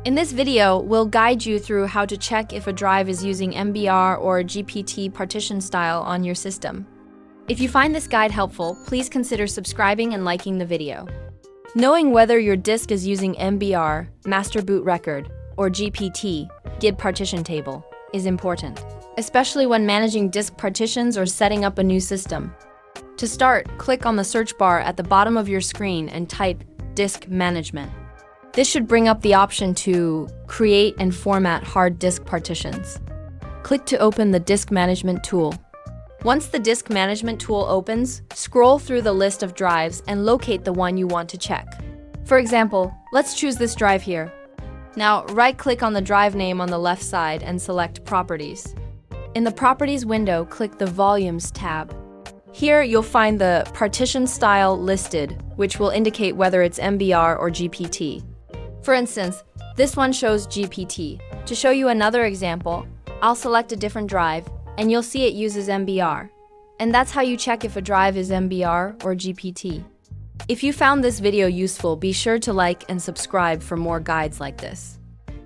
In this video, we'll guide you through how to check if a drive is using MBR or GPT partition style on your system. If you find this guide helpful, please consider subscribing and liking the video. Knowing whether your disk is using MBR, Master Boot Record, or GPT, GIB partition table, is important, especially when managing disk partitions or setting up a new system. To start, click on the search bar at the bottom of your screen and type Disk Management. This should bring up the option to create and format hard disk partitions. Click to open the Disk Management tool. Once the Disk Management tool opens, scroll through the list of drives and locate the one you want to check. For example, let's choose this drive here. Now, right-click on the drive name on the left side and select Properties. In the Properties window, click the Volumes tab. Here, you'll find the partition style listed, which will indicate whether it's MBR or GPT. For instance, this one shows GPT. To show you another example, I'll select a different drive, and you'll see it uses MBR. And that's how you check if a drive is MBR or GPT. If you found this video useful, be sure to like and subscribe for more guides like this.